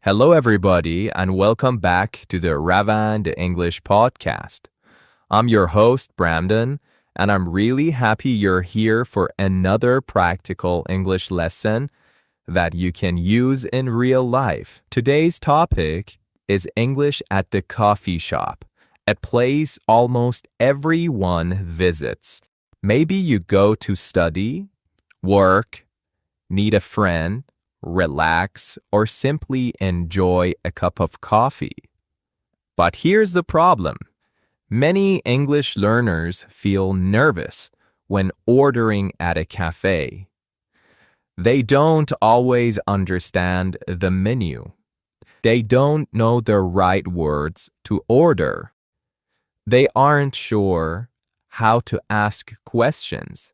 Hello, everybody, and welcome back to the Ravand English Podcast. I'm your host, Brandon, and I'm really happy you're here for another practical English lesson that you can use in real life. Today's topic is English at the coffee shop, a place almost everyone visits. Maybe you go to study, work, need a friend, relax, or simply enjoy a cup of coffee. But here's the problem. Many English learners feel nervous when ordering at a cafe. They don't always understand the menu. They don't know the right words to order. They aren't sure how to ask questions,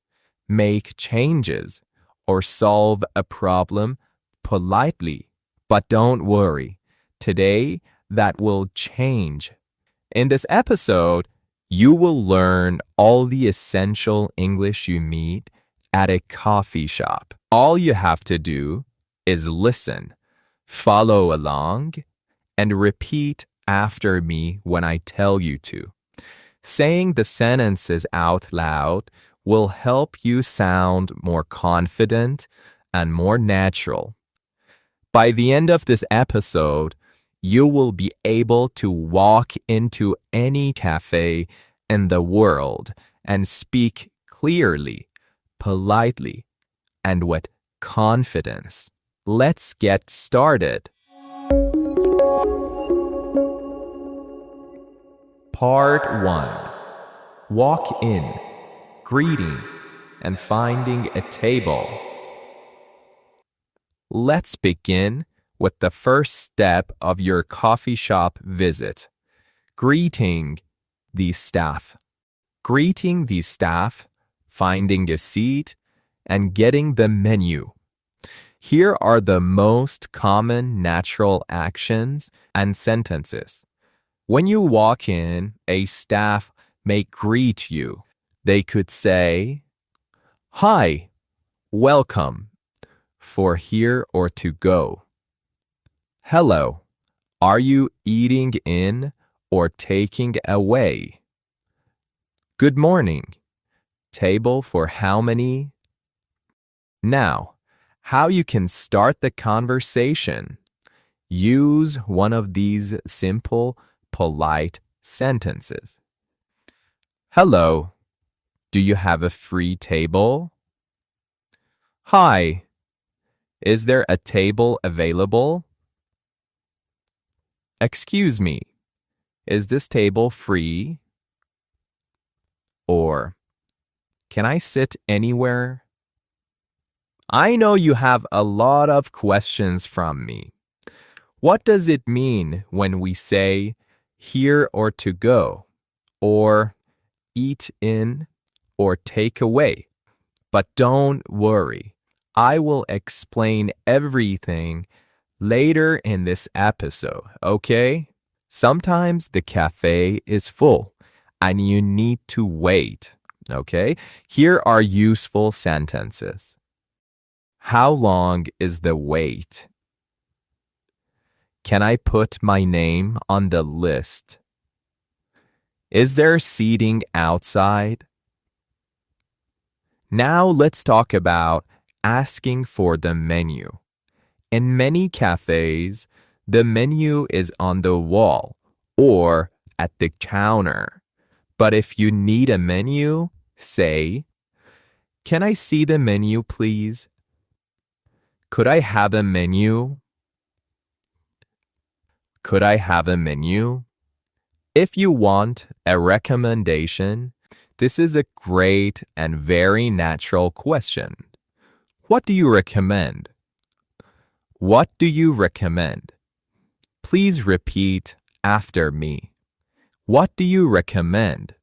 make changes, or solve a problem politely. But don't worry, today that will change. In this episode, you will learn all the essential English you need at a coffee shop. All you have to do is listen, follow along, and repeat after me when I tell you to. Saying the sentences out loud will help you sound more confident and more natural. By the end of this episode, you will be able to walk into any cafe in the world and speak clearly, politely, and with confidence. Let's get started. Part 1. Walk in, greeting, and finding a table. Let's begin with the first step of your coffee shop visit, greeting the staff. Greeting the staff, finding a seat, and getting the menu. Here are the most common natural actions and sentences. When you walk in, a staff may greet you. They could say, "Hi, welcome, for here or to go." "Hello, are you eating in or taking away?" "Good morning, table for how many?" Now, how you can start the conversation. Use one of these simple, polite sentences. "Hello, do you have a free table?" "Hi, is there a table available?" "Excuse me, is this table free?" Or, "Can I sit anywhere?" I know you have a lot of questions from me. What does it mean when we say here or to go, or eat in or take away? But don't worry, I will explain everything later in this episode, okay? Sometimes the cafe is full and you need to wait, okay? Here are useful sentences. How long is the wait? Can I put my name on the list? Is there seating outside? Now let's talk about asking for the menu. In many cafes, the menu is on the wall or at the counter. But if you need a menu, say, "Can I see the menu, please?" "Could I have a menu?" "Could I have a menu?" If you want a recommendation, this is a great and very natural question. What do you recommend? What do you recommend? Please repeat after me. What do you recommend?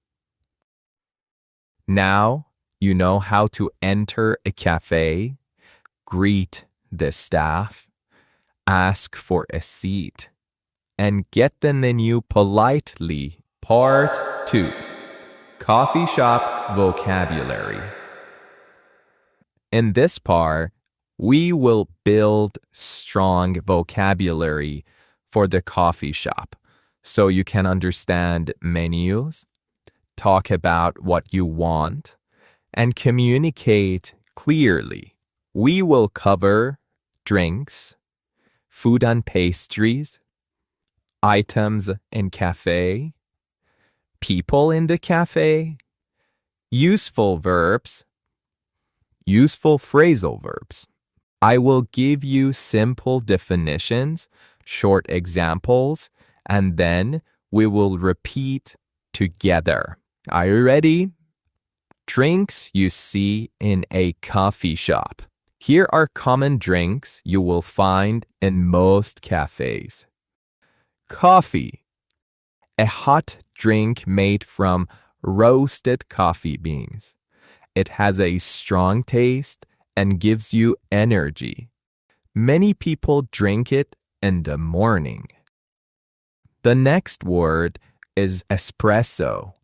Now you know how to enter a cafe, greet the staff, ask for a seat, and get the menu politely. Part 2. Coffee shop vocabulary. In this part, we will build strong vocabulary for the coffee shop so you can understand menus, talk about what you want, and communicate clearly. We will cover drinks, food and pastries, items in cafe, people in the cafe, useful verbs, useful phrasal verbs. I will give you simple definitions, short examples, and then we will repeat together. Are you ready? Drinks you see in a coffee shop. Here are common drinks you will find in most cafes. Coffee, a hot drink made from roasted coffee beans. It has a strong taste and gives you energy. Many people drink it in the morning. The next word is espresso.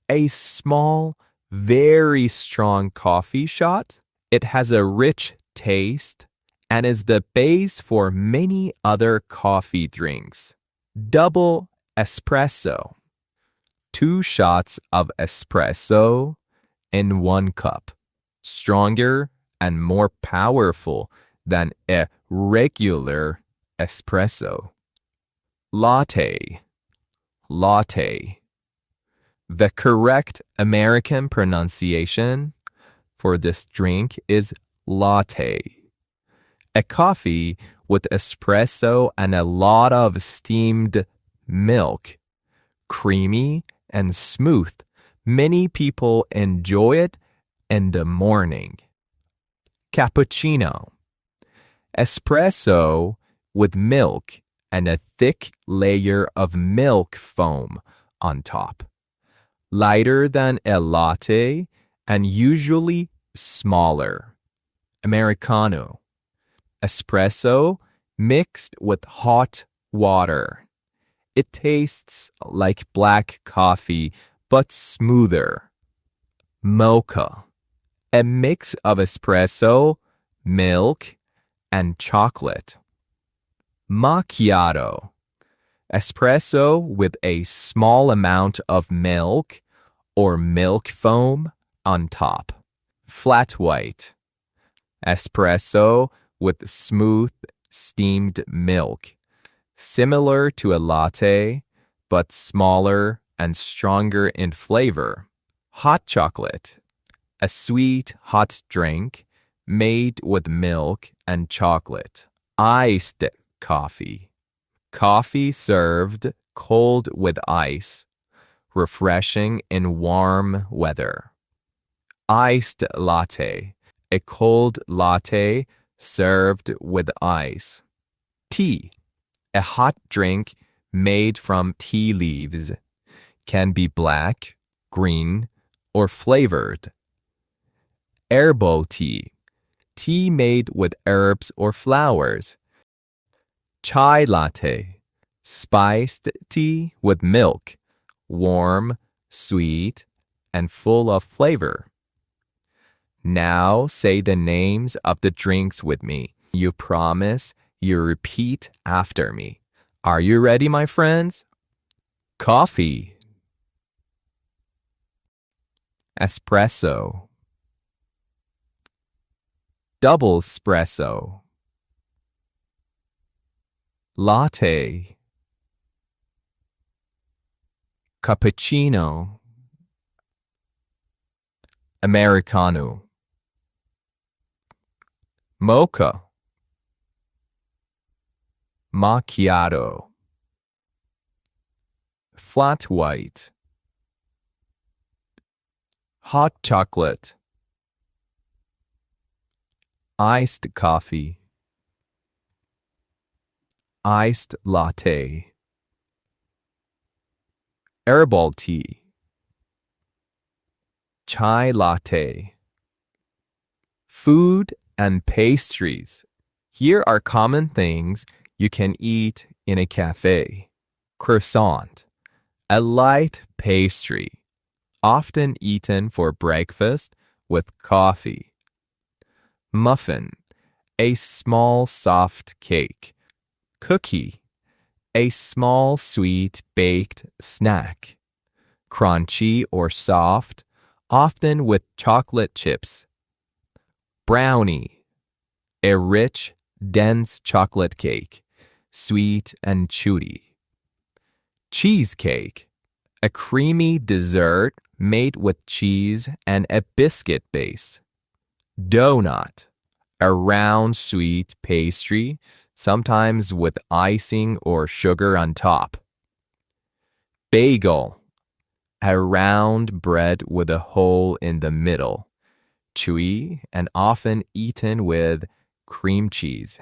A small, very strong coffee shot. It has a rich taste and is the base for many other coffee drinks. Double espresso. 2 shots of espresso in 1 cup. Stronger and more powerful than a regular espresso. Latte. Latte. The correct American pronunciation for this drink is latte. A coffee with espresso and a lot of steamed milk. Creamy and smooth. Many people enjoy it in the morning. Cappuccino. Espresso with milk and a thick layer of milk foam on top. Lighter than a latte and usually smaller. Americano. Espresso mixed with hot water. It tastes like black coffee but smoother. Mocha. A mix of espresso, milk, and chocolate. Macchiato. Espresso with a small amount of milk or milk foam on top. Flat white. Espresso with smooth steamed milk. Similar to a latte, but smaller and stronger in flavor. Hot chocolate. A sweet hot drink made with milk and chocolate. Iced coffee. Coffee served cold with ice, refreshing in warm weather. Iced latte. A cold latte served with ice. Tea. A hot drink made from tea leaves. Can be black, green, or flavored. Herbal tea. Tea made with herbs or flowers. Chai latte. Spiced tea with milk. Warm, sweet, and full of flavor. Now say the names of the drinks with me. You promise you repeat after me. Are you ready, my friends? Coffee. Espresso. Double espresso. Latte. Cappuccino. Americano. Mocha. Macchiato. Flat white. Hot chocolate. Iced coffee. Iced latte. Herbal tea. Chai latte. Food and pastries. Here are common things you can eat in a cafe. Croissant. A light pastry, often eaten for breakfast with coffee. Muffin. a small soft cake. Cookie, a small sweet baked snack. Crunchy or soft, often with chocolate chips. Brownie, a rich, dense chocolate cake, sweet and chewy. Cheesecake, a creamy dessert made with cheese and a biscuit base. Donut, a round sweet pastry, sometimes with icing or sugar on top. Bagel, a round bread with a hole in the middle, chewy and often eaten with cream cheese.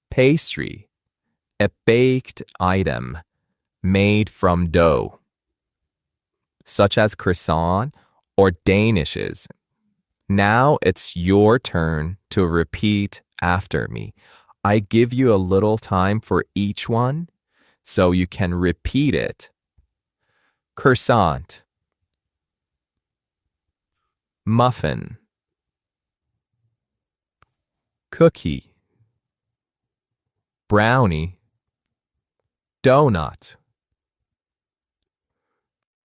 Pastry, a baked item made from dough, such as croissant or danishes. Now it's your turn to repeat after me. I give you a little time for each one so you can repeat it. Croissant, muffin, cookie, brownie, donut,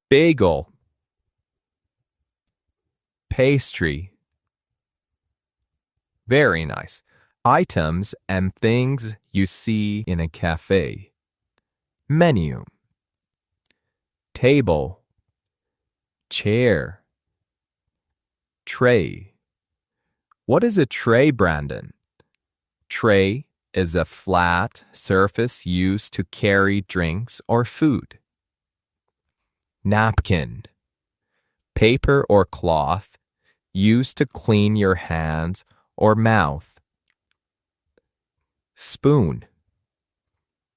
bagel, pastry. Very nice. Items and things you see in a cafe. Menu. Table. Chair. Tray. What is a tray, Brandon? Tray is a flat surface used to carry drinks or food. Napkin. Paper or cloth used to clean your hands or mouth. Spoon.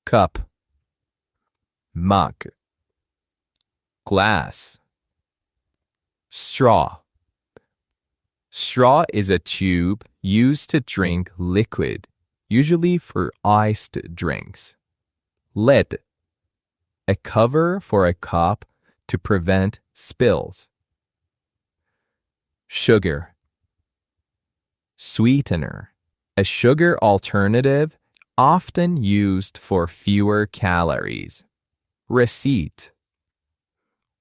Cup. Mug. Glass. Straw. Straw is a tube used to drink liquid, usually for iced drinks. Lid. A cover for a cup to prevent spills. Sugar. Sweetener. A sugar alternative often used for fewer calories. Receipt.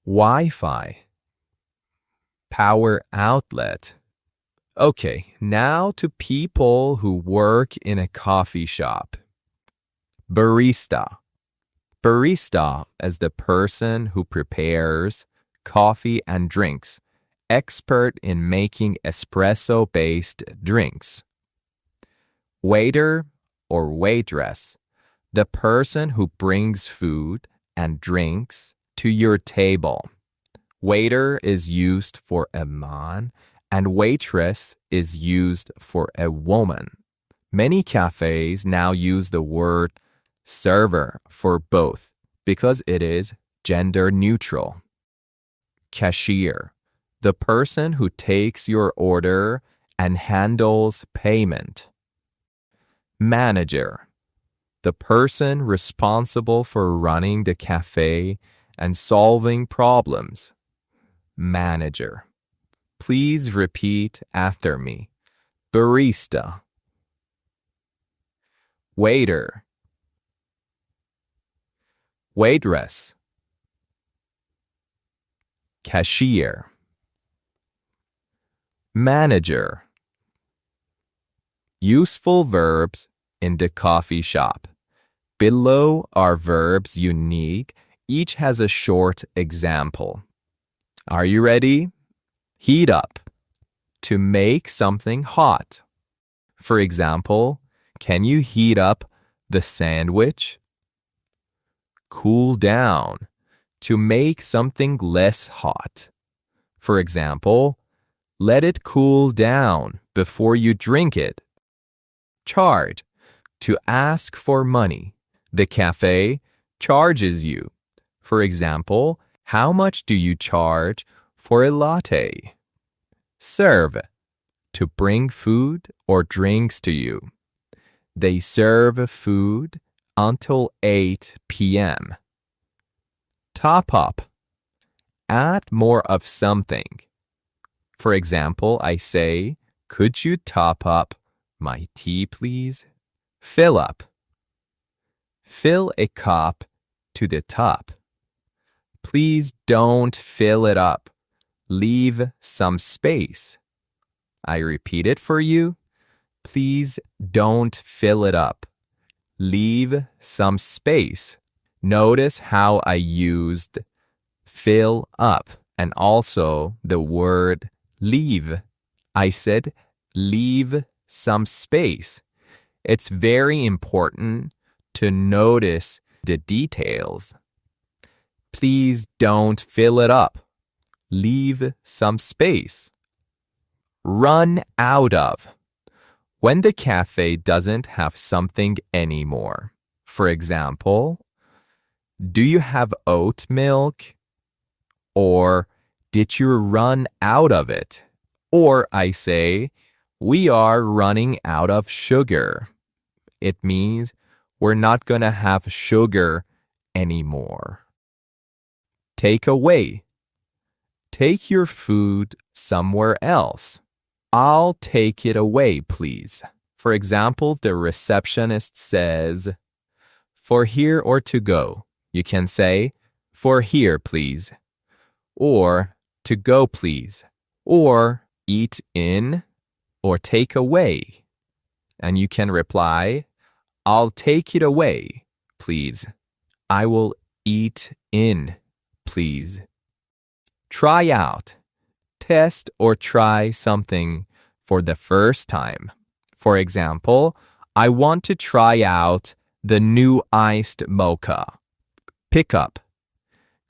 Wi-Fi. Power outlet. Okay, now to people who work in a coffee shop. Barista. Barista is the person who prepares coffee and drinks, expert in making espresso-based drinks. Waiter or waitress, the person who brings food and drinks to your table. Waiter is used for a man and waitress is used for a woman. Many cafes now use the word server for both because it is gender neutral. Cashier, the person who takes your order and handles payment. Manager, the person responsible for running the cafe and solving problems. Manager. Please repeat after me. Barista. Waiter. Waitress. Cashier. Manager. Useful verbs in the coffee shop. Below are verbs you need. Each has a short example. Are you ready? Heat up. To make something hot. For example, can you heat up the sandwich? Cool down. To make something less hot. For example, let it cool down before you drink it. Charge. To ask for money. The cafe charges you. For example, how much do you charge for a latte? Serve. To bring food or drinks to you. They serve food until 8 p.m. Top up. Add more of something. For example, I say, could you top up My tea, please. Fill up. Fill a cup to the top. Please don't fill it up. Leave some space. I repeat it for you. Please don't fill it up. Leave some space. Notice how I used fill up and also the word leave. I said leave some space. It's very important to notice the details. Please don't fill it up. Leave some space. Run out of. When the cafe doesn't have something anymore. For example, do you have oat milk? Or did you run out of it? Or I say, we are running out of sugar. It means we're not going to have sugar anymore. Take away. Take your food somewhere else. I'll take it away, please. For example, the receptionist says, for here or to go. You can say, for here, please. Or, to go, please. Or, eat in, or take away. And you can reply, I'll take it away, please. I will eat in, please. Try out. Test or try something for the first time. For example, I want to try out the new iced mocha. Pick up.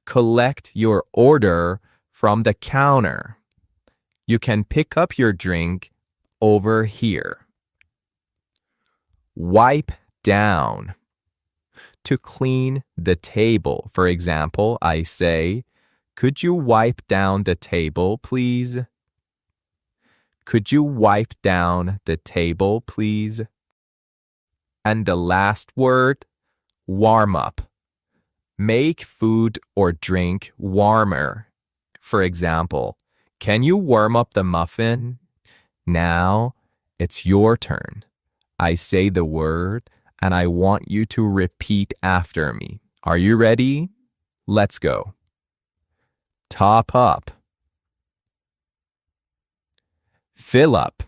Collect your order from the counter. You can pick up your drink over here. Wipe down. To clean the table. For example, I say, could you wipe down the table, please? Could you wipe down the table, please? And the last word, warm up. Make food or drink warmer. For example, can you warm up the muffin? Now it's your turn. I say the word and I want you to repeat after me. Are you ready? Let's go. Top up. Fill up.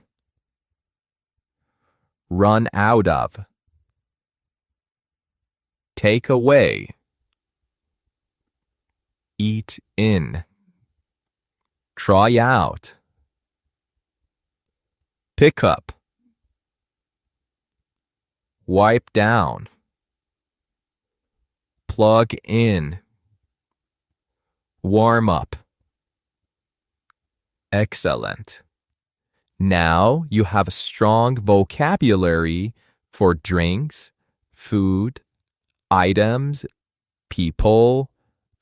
Run out of. Take away. Eat in. Try out. Pick up. Wipe down. Plug in. Warm up. Excellent. Now you have a strong vocabulary for drinks, food, items, people,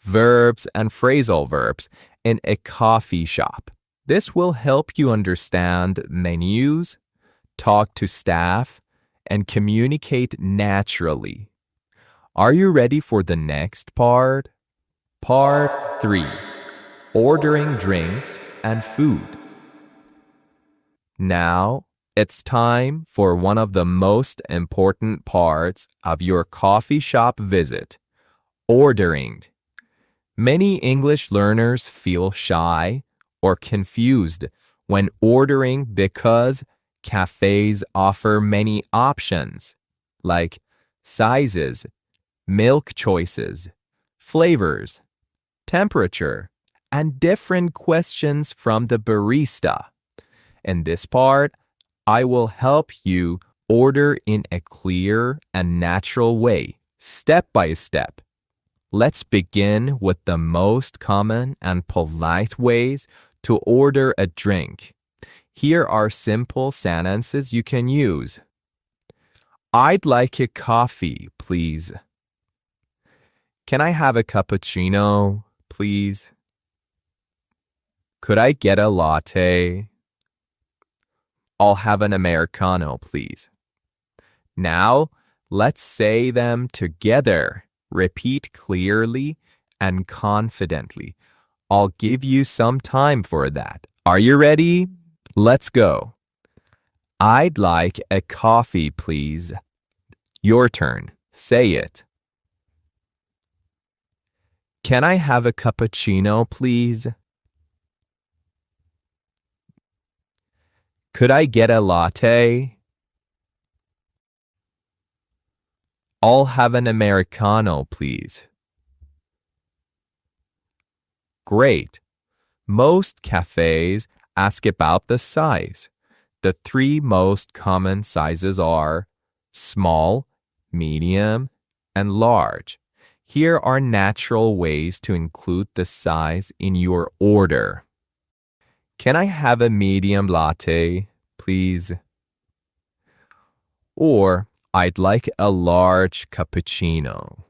verbs, and phrasal verbs in a coffee shop. This will help you understand menus, talk to staff, and communicate naturally. Are you ready for the next part? Part 3. Ordering drinks and food. Now, it's time for one of the most important parts of your coffee shop visit, ordering. Many English learners feel shy or confused when ordering because cafes offer many options, like sizes, milk choices, flavors, temperature, and different questions from the barista. In this part, I will help you order in a clear and natural way, step by step. Let's begin with the most common and polite ways to order a drink. Here are simple sentences you can use. I'd like a coffee, please. Can I have a cappuccino, please? Could I get a latte? I'll have an Americano, please. Now, let's say them together. Repeat clearly and confidently. I'll give you some time for that. Are you ready? Let's go. I'd like a coffee, please. Your turn. Say it. Can I have a cappuccino, please? Could I get a latte? I'll have an Americano, please. Great. Most cafes ask about the size. The three most common sizes are small, medium, and large. Here are natural ways to include the size in your order. Can I have a medium latte, please? Or I'd like a large cappuccino.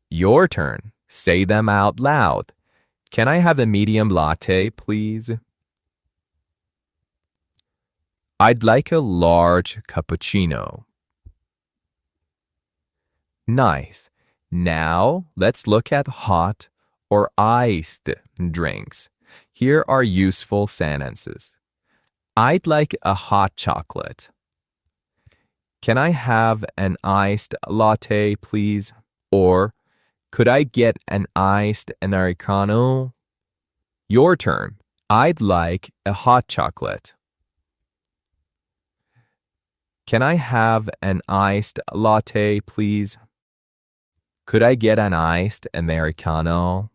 Your turn. Say them out loud. Can I have a medium latte, please? I'd like a large cappuccino. Nice. Now let's look at hot or iced drinks. Here are useful sentences. I'd like a hot chocolate. Can I have an iced latte, please? Or could I get an iced Americano? Your turn. I'd like a hot chocolate. Can I have an iced latte, please? Could I get an iced Americano?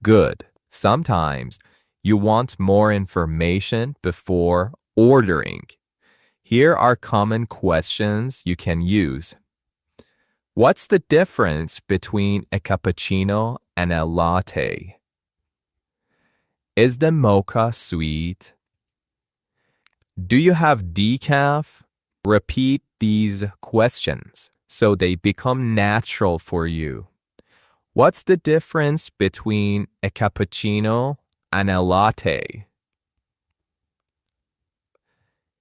Good. Sometimes you want more information before ordering. Here are common questions you can use. What's the difference between a cappuccino and a latte? Is the mocha sweet? Do you have decaf? Repeat these questions so they become natural for you. What's the difference between a cappuccino and a latte?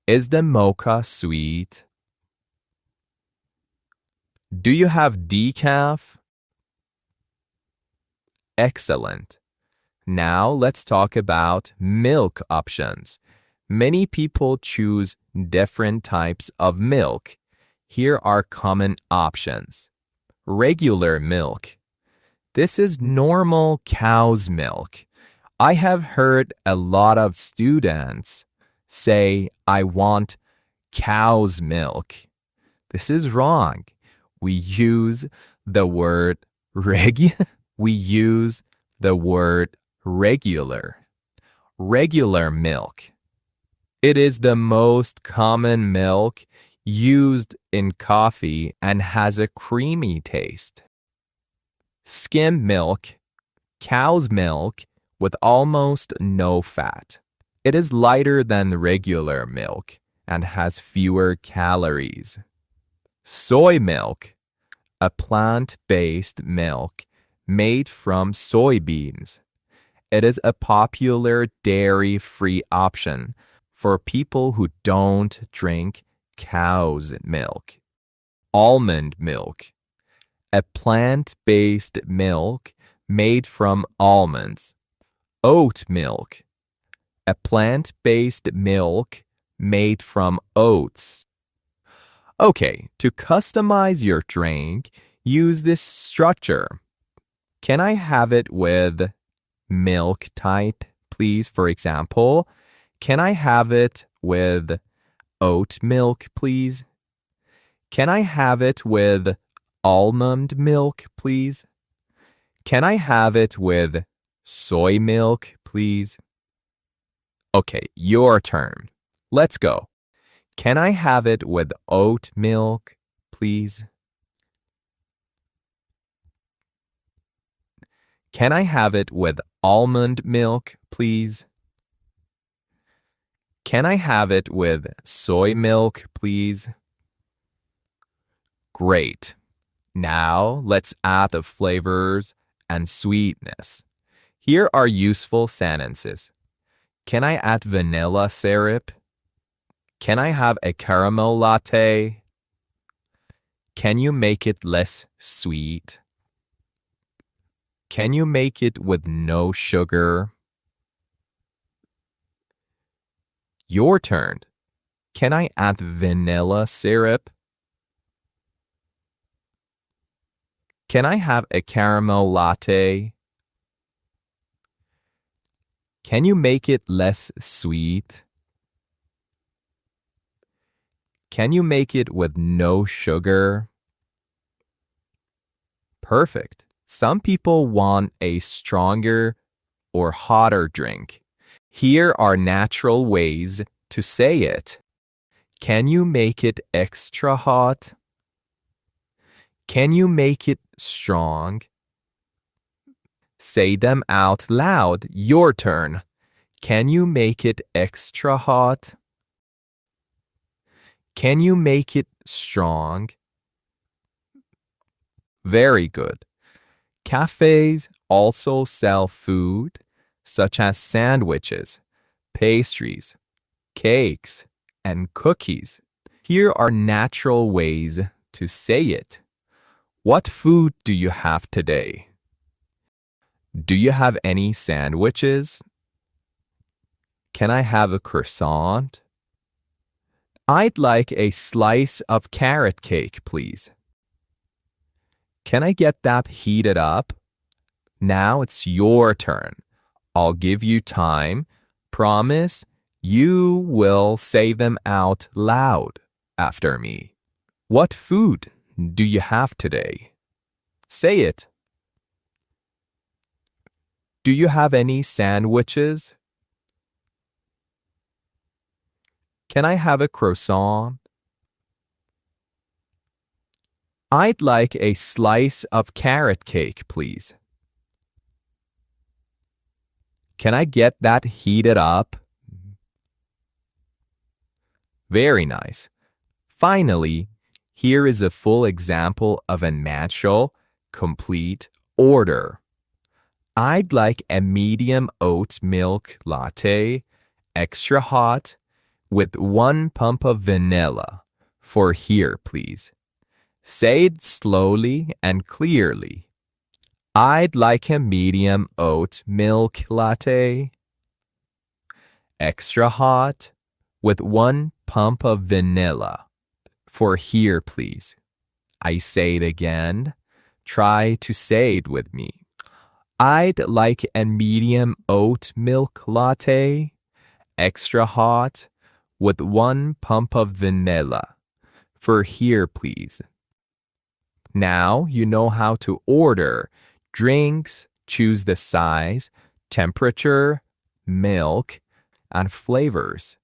Is the mocha sweet? Do you have decaf? Excellent. Now let's talk about milk options. Many people choose different types of milk. Here are common options. Regular milk. This is normal cow's milk. I have heard a lot of students say, I want cow's milk. This is wrong. We use the word regular. Regular milk. It is the most common milk used in coffee and has a creamy taste. Skim milk, cow's milk with almost no fat. It is lighter than regular milk and has fewer calories. Soy milk, a plant-based milk made from soybeans. It is a popular dairy-free option for people who don't drink cow's milk. Almond milk, a plant-based milk made from almonds. Oat milk, a plant-based milk made from oats. Okay, to customize your drink, use this structure. Can I have it with milk type, please? For example, can I have it with oat milk, please? Can I have it with almond milk, please? Can I have it with soy milk, please? Okay, your turn. Let's go. Can I have it with oat milk, please? Can I have it with almond milk, please? Can I have it with soy milk, please? Great. Now let's add the flavors and sweetness. Here are useful sentences. Can I add vanilla syrup? Can I have a caramel latte? Can you make it less sweet? Can you make it with no sugar? Your turn. Can I add vanilla syrup? Can I have a caramel latte? Can you make it less sweet? Can you make it with no sugar? Perfect. Some people want a stronger or hotter drink. Here are natural ways to say it. Can you make it extra hot? Can you make it strong? Say them out loud. Your turn. Can you make it extra hot? Can you make it strong? Very good. Cafes also sell food such as sandwiches, pastries, cakes, and cookies. Here are natural ways to say it. What food do you have today? Do you have any sandwiches? Can I have a croissant? I'd like a slice of carrot cake, please. Can I get that heated up? Now it's your turn. I'll give you time. Promise you will say them out loud after me. What food do you have today? Say it. Do you have any sandwiches? Can I have a croissant? I'd like a slice of carrot cake, please. Can I get that heated up? Very nice. Finally, here is a full example of a natural, complete order. I'd like a medium oat milk latte, extra hot, with 1 pump of vanilla. For here, please. Say it slowly and clearly. I'd like a medium oat milk latte, extra hot, with 1 pump of vanilla. For here, please. I say it again. Try to say it with me. I'd like a medium oat milk latte, extra hot, with 1 pump of vanilla. For here, please. Now you know how to order drinks, choose the size, temperature, milk, and flavors,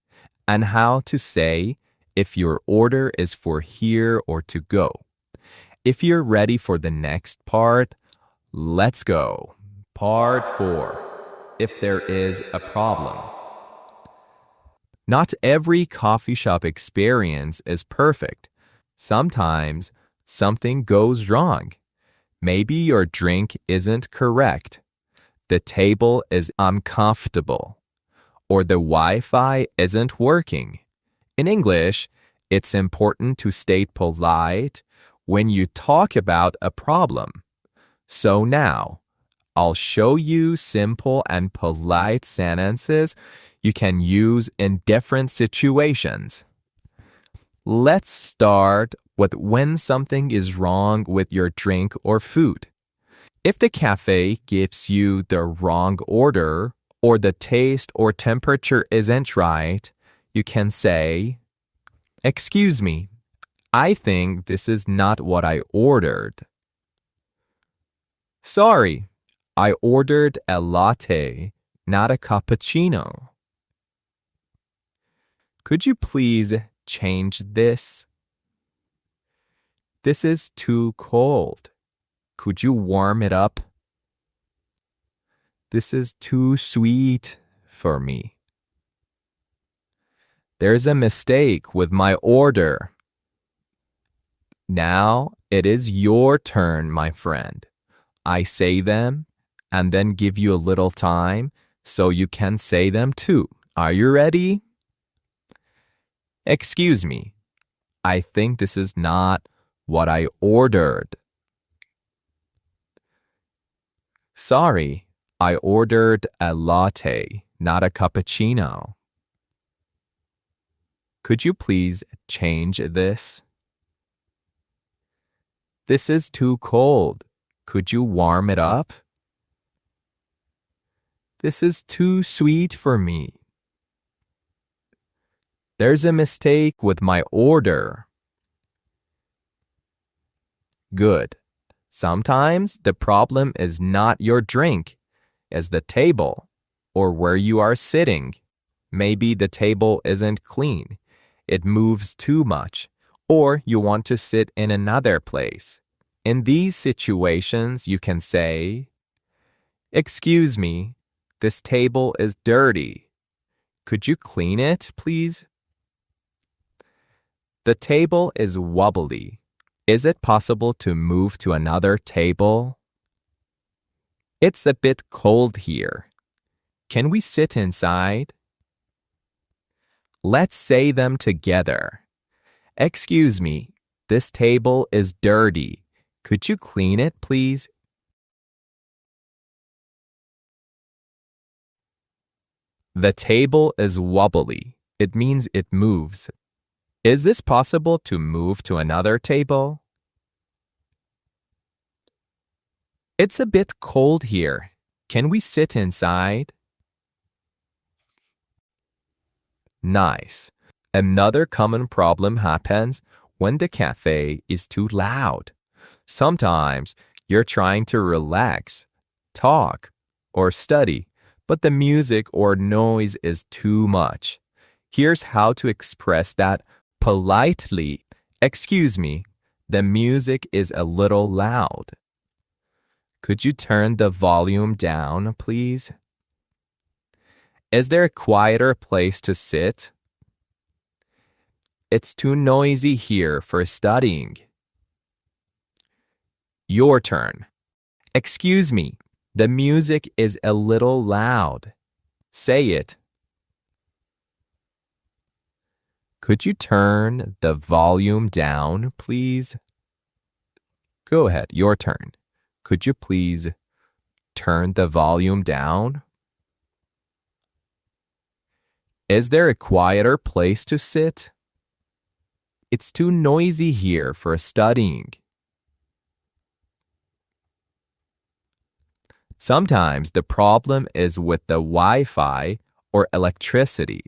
and how to say if your order is for here or to go. If you're ready for the next part, let's go. Part 4. If there is a problem. Not every coffee shop experience is perfect. Sometimes something goes wrong. Maybe your drink isn't correct. The table is uncomfortable. Or the Wi-Fi isn't working. In English, it's important to stay polite when you talk about a problem. So now, I'll show you simple and polite sentences you can use in different situations. Let's start with when something is wrong with your drink or food. If the cafe gives you the wrong order or the taste or temperature isn't right, you can say, "Excuse me, I think this is not what I ordered." "Sorry, I ordered a latte, not a cappuccino." "Could you please change this?" "This is too cold. Could you warm it up?" "This is too sweet for me." "There's a mistake with my order." Now it is your turn, my friend. I say them and then give you a little time so you can say them too. Are you ready? "Excuse me, I think this is not what I ordered." "Sorry, I ordered a latte, not a cappuccino." Could you please change this? This is too cold. Could you warm it up? This is too sweet for me. There's a mistake with my order. Good. Sometimes the problem is not your drink, it's the table or where you are sitting. Maybe the table isn't clean, it moves too much, or you want to sit in another place. In these situations, you can say, "Excuse me, this table is dirty. Could you clean it, please?" The table is wobbly. Is it possible to move to another table? It's a bit cold here. Can we sit inside? Let's say them together. Excuse me, this table is dirty. Could you clean it, please? The table is wobbly. It means it moves. Is this possible to move to another table? It's a bit cold here. Can we sit inside? Nice. Another common problem happens when the cafe is too loud. Sometimes you're trying to relax, talk, or study, but the music or noise is too much. Here's how to express that politely. Excuse me, the music is a little loud. Could you turn the volume down, please? Is there a quieter place to sit? It's too noisy here for studying. Your turn. Excuse me, the music is a little loud. Say it. Could you turn the volume down, please? Go ahead, your turn. Could you please turn the volume down? Is there a quieter place to sit? It's too noisy here for studying. Sometimes the problem is with the Wi-Fi or electricity.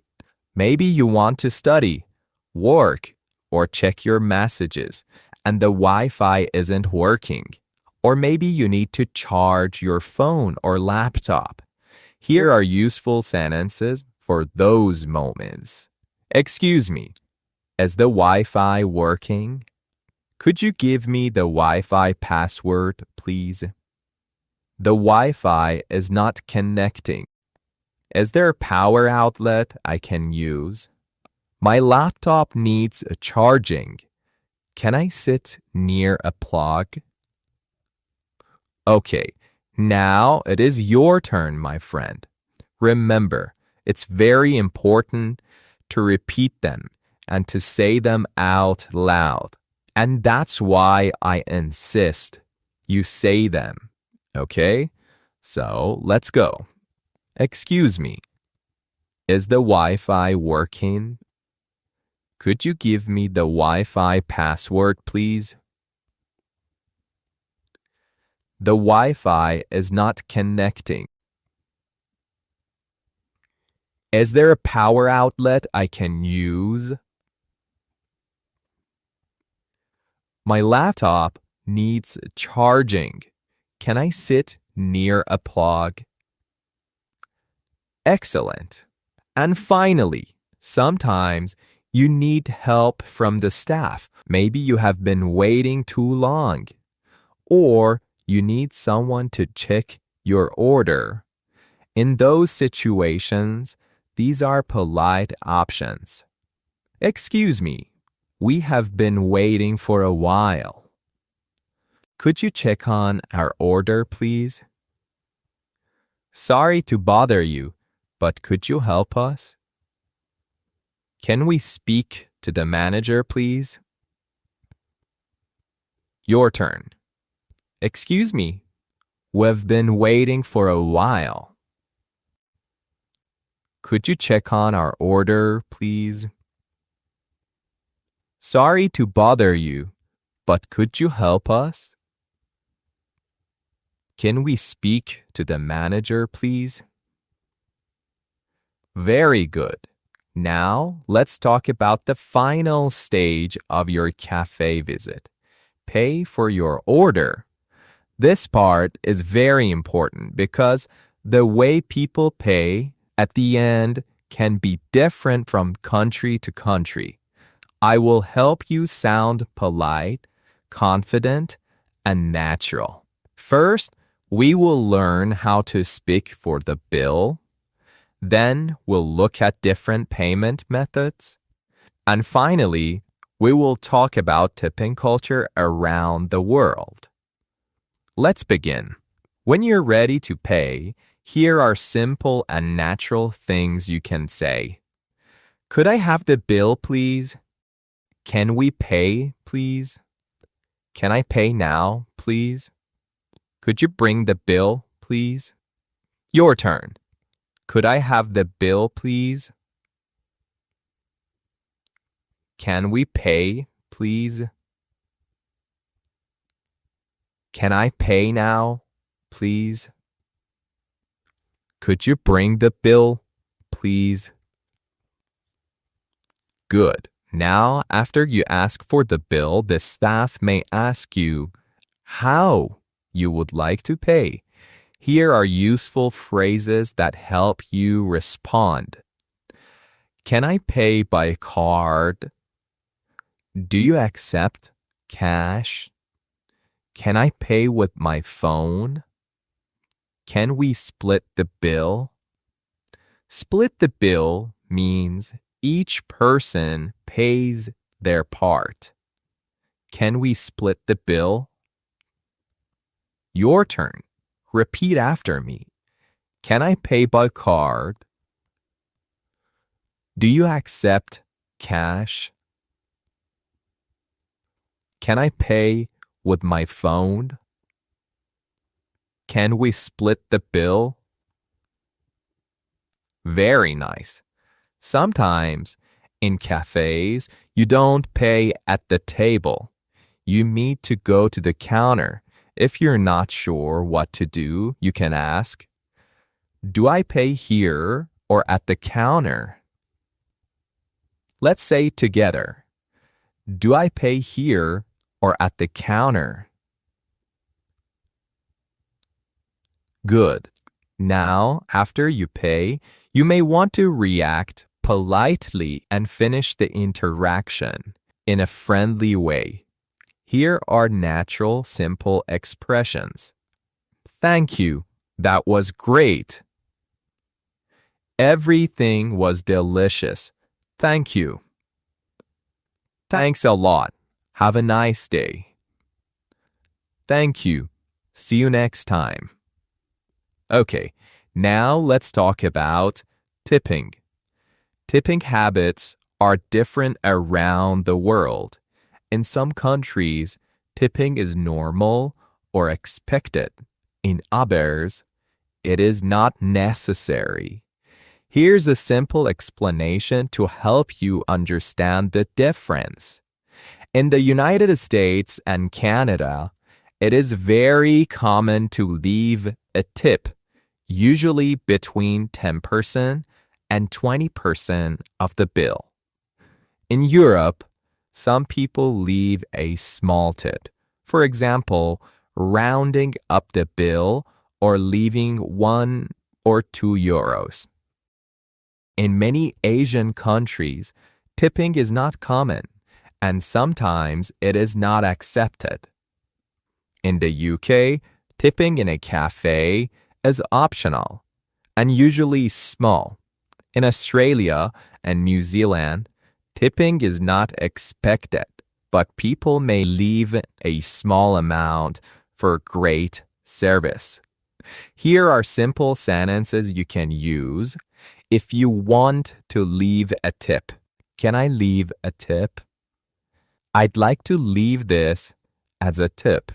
Maybe you want to study, work, or check your messages, and the Wi-Fi isn't working. Or maybe you need to charge your phone or laptop. Here are useful sentences for those moments. Excuse me, is the Wi-Fi working? Could you give me the Wi-Fi password, please? The Wi-Fi is not connecting. Is there a power outlet I can use? My laptop needs charging. Can I sit near a plug? Okay, now it is your turn, my friend. Remember, it's very important to repeat them and to say them out loud. And that's why I insist you say them. Okay? So let's go. Excuse me. Is the Wi-Fi working? Could you give me the Wi-Fi password, please? The Wi-Fi is not connecting. Is there a power outlet I can use? My laptop needs charging. Can I sit near a plug? Excellent. And finally, sometimes you need help from the staff. Maybe you have been waiting too long. Or you need someone to check your order. In those situations, these are polite options. Excuse me, we have been waiting for a while. Could you check on our order, please? Sorry to bother you, but could you help us? Can we speak to the manager, please? Your turn. Excuse me, we've been waiting for a while. Could you check on our order, please? Sorry to bother you, but could you help us? Can we speak to the manager, please? Very good. Now, let's talk about the final stage of your cafe visit. Pay for your order. This part is very important because the way people pay at the end can be different from country to country. I will help you sound polite, confident, and natural. First, we will learn how to speak for the bill. Then we'll look at different payment methods. And finally, we will talk about tipping culture around the world. Let's begin. When you're ready to pay, here are simple and natural things you can say. Could I have the bill, please? Can we pay, please? Can I pay now, please? Could you bring the bill, please? Your turn. Could I have the bill, please? Can we pay, please? Can I pay now, please? Could you bring the bill, please? Good. Now, after you ask for the bill, the staff may ask you how you would like to pay. Here are useful phrases that help you respond. Can I pay by card? Do you accept cash? Can I pay with my phone? Can we split the bill? Split the bill means each person pays their part. Can we split the bill? Your turn. Repeat after me. Can I pay by card? Do you accept cash? Can I pay with my phone? Can we split the bill? Very nice. Sometimes in cafes, you don't pay at the table. You need to go to the counter. If you're not sure what to do, you can ask, do I pay here or at the counter? Let's say together, do I pay here or at the counter? Good. Now, after you pay, you may want to react politely and finish the interaction in a friendly way. Here are natural, simple expressions. Thank you. That was great. Everything was delicious. Thank you. Thanks a lot. Have a nice day. Thank you. See you next time. Okay, now let's talk about tipping. Tipping habits are different around the world. In some countries, tipping is normal or expected. In others, it is not necessary. Here's a simple explanation to help you understand the difference. In the United States and Canada, it is very common to leave a tip, usually between 10% and 20% of the bill. In Europe, some people leave a small tip, for example, rounding up the bill or leaving 1 or 2 euros. In many Asian countries, tipping is not common, and sometimes it is not accepted. In the UK, tipping in a cafe is optional and usually small. In Australia and New Zealand, tipping is not expected, but people may leave a small amount for great service. Here are simple sentences you can use if you want to leave a tip. Can I leave a tip? I'd like to leave this as a tip.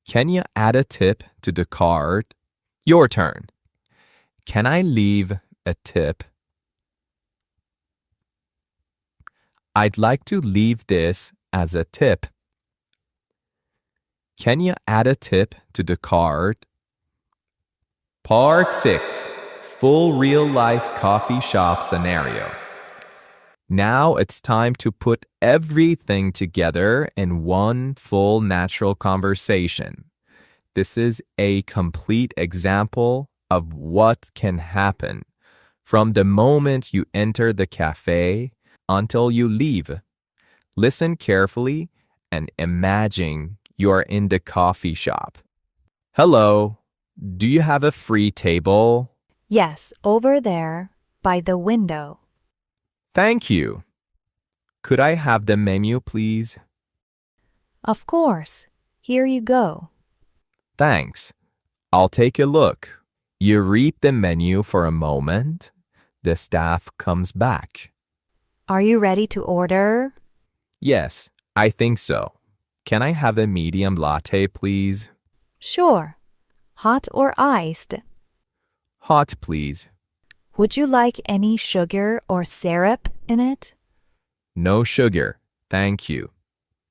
Can you add a tip to the card? Your turn. Can I leave a tip? I'd like to leave this as a tip. Can you add a tip to the card? Part 6. Full real-life coffee shop scenario. Now it's time to put everything together in one full natural conversation. This is a complete example of what can happen from the moment you enter the cafe until you leave. Listen carefully and imagine you're in the coffee shop. Hello, do you have a free table? Yes, over there, by the window. Thank you. Could I have the menu, please? Of course. Here you go. Thanks. I'll take a look. You read the menu for a moment. The staff comes back. Are you ready to order? Yes, I think so. Can I have a medium latte, please? Sure. Hot or iced? Hot, please. Would you like any sugar or syrup in it? No sugar, thank you.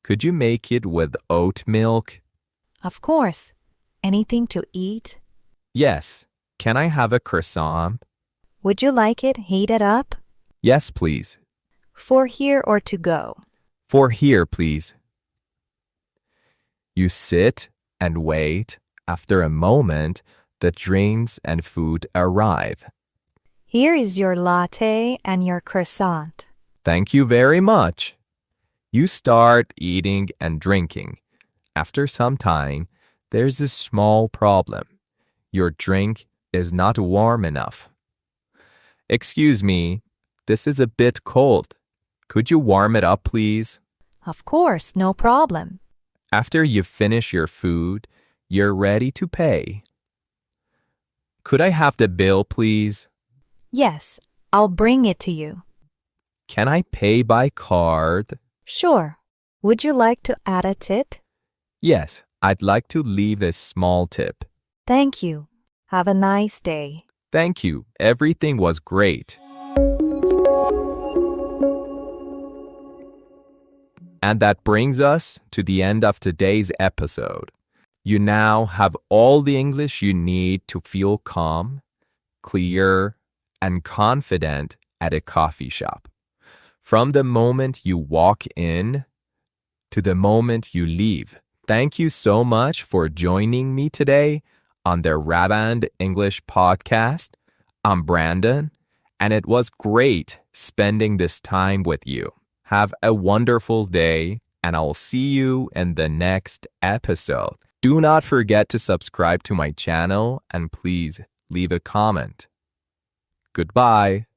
Could you make it with oat milk? Of course. Anything to eat? Yes. Can I have a croissant? Would you like it heated up? Yes, please. For here or to go? For here, please. You sit and wait. After a moment, the drinks and food arrive. Here is your latte and your croissant. Thank you very much. You start eating and drinking. After some time, there's a small problem. Your drink is not warm enough. Excuse me, this is a bit cold. Could you warm it up, please? Of course, no problem. After you finish your food, you're ready to pay. Could I have the bill, please? Yes, I'll bring it to you. Can I pay by card? Sure. Would you like to add a tip? Yes, I'd like to leave a small tip. Thank you. Have a nice day. Thank you. Everything was great. And that brings us to the end of today's episode. You now have all the English you need to feel calm, clear, and confident at a coffee shop. From the moment you walk in to the moment you leave. Thank you so much for joining me today on the Ravand English Podcast. I'm Brandon, and it was great spending this time with you. Have a wonderful day, and I'll see you in the next episode. Do not forget to subscribe to my channel, and please leave a comment. Goodbye.